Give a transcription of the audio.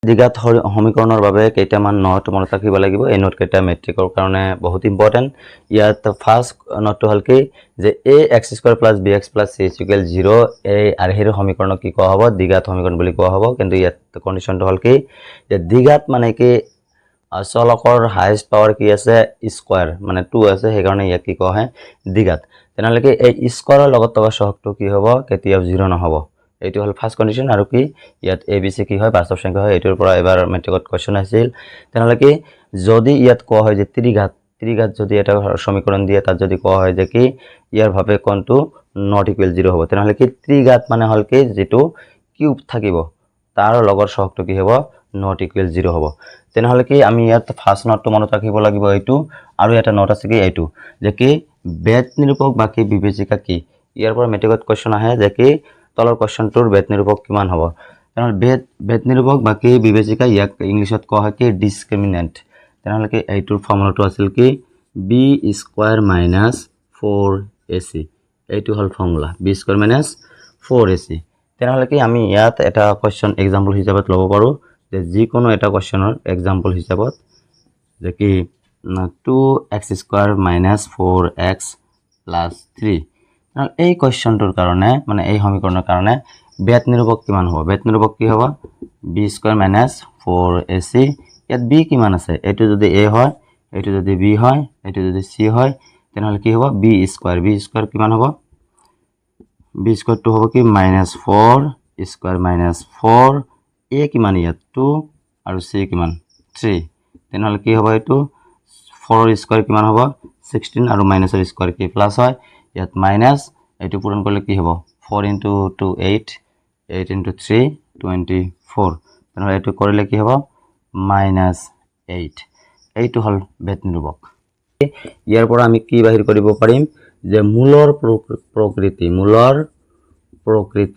দ্বিঘাত সমীকৰণৰ বাবে কেইটামান নোট মনত ৰাখিব লাগিব। এই নোট কেইটা মেট্ৰিকৰ কাৰণে বহুত ইম্পৰ্টেণ্ট। ইয়াত ফাৰ্ষ্ট নোটটো হ'ল কি যে ax² + bx + c = 0 এই আৰ্হিৰ সমীকৰণক কি কোৱা হ'ব? দ্বিঘাত সমীকৰণ বুলি কোৱা হ'ব। কিন্তু ইয়াত কণ্ডিশ্যনটো হ'ল কি যে দ্বিঘাত মানে কি চলকৰ হাইয়েষ্ট পাৱাৰ কি আছে? স্কোৱাৰ মানে 2 আছে, সেইকাৰণে ইয়াক কি কোৱা হয়? দ্বিঘাত। তেনেহ'লে কি এই স্কোৱাৰৰ লগত থকা সহগটো কি হ'ব? কেতিয়াও 0 নহ'ব। এইটো হ'ল ফাৰ্ষ্ট কণ্ডিশ্যন। আৰু কি ইয়াত এ বি চি কি হয়? বাস্তৱ সংখ্যা হয়। এইটোৰ পৰা এবাৰ মেট্ৰিকত কুৱেশ্যন আহিছিল। তেনেহ'লে কি যদি ইয়াত কোৱা হয় যে ত্ৰিঘাত যদি এটা সমীকৰণ দিয়ে, তাত যদি কোৱা হয় যে কি ইয়াৰ ভাৱে কোণটো নট ইকুৱেল 0 হ'ব, তেনেহ'লে কি ত্ৰিঘাত মানে হ'ল কি যিটো কিউব থাকিব তাৰ লগৰ সহগটো কি হ'ব? নট ইকুৱেল 0 হ'ব। তেনেহ'লে কি আমি ইয়াত ফাৰ্ষ্ট নোটটো মনত ৰাখিব লাগিব এইটো। আৰু এটা নোট আছে কি এইটো যে কি বেদ নিৰূপক বা কি বিবেচিকা কি? ইয়াৰ পৰা মেট্ৰিকত কুৱেশ্যন আহে যে কি তলৰ কুৱেশ্যনটোৰ বেদ নিৰূপক কিমান হ'ব? তেনেহ'লে বেদ নিৰূপক বা কি বিবেচিকা ইয়াক ইংলিছত কোৱা হয় কি ডিসক্ৰিমিনেণ্ট। তেনেহ'লে কি এইটোৰ ফৰ্মুলাটো আছিল কি b² - 4ac। এইটো হ'ল ফৰ্মুলা b² - 4ac। তেনেহ'লে কি আমি ইয়াত এটা কুৱেশ্যন এক্সাম্পল হিচাপত ল'ব পাৰোঁ যে যিকোনো এটা কুৱেশ্যনৰ এক্সাম্পল হিচাপত যে কি 2x² - 4x + 3। এই কুৱেশ্যনটোৰ কাৰণে মানে এই সমীকৰণৰ কাৰণে বেদ নিৰূপক কিমান হ'ব? বেদ নিৰূপক কি হ'ব? b² - 4ac। ইয়াত b কিমান আছে? এইটো যদি a হয়, এইটো যদি b হয়, এইটো যদি c হয়, তেনেহ'লে কি হ'ব? b² কিমান হ'ব? b² হ'ব কি -4² - 4। a কিমান ইয়াত? 2 আৰু c কিমান? 3। তেনেহ'লে কি হ'ব এইটো 4ৰ স্কোৱাৰ কিমান হ'ব? 16 আৰু মাইনাছৰ স্কোৱাৰ কি প্লাছ হয়? ইয়াত মাইনাছ, এইটো পূৰণ কৰিলে কি হ'ব? 4 × 2 8, 8 × 3 24। তেনেহ'লে এইটো কৰিলে কি হ'ব? -8। এইটো হ'ল বেদ নিৰূপক। ইয়াৰ পৰা আমি কি বাহিৰ কৰিব পাৰিম যে মূলৰ প্ৰকৃতি